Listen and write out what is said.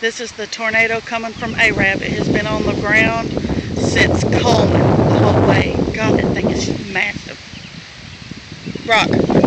This is the tornado coming from Arab. It has been on the ground since Coleman the whole way. God, that thing is massive. Rock.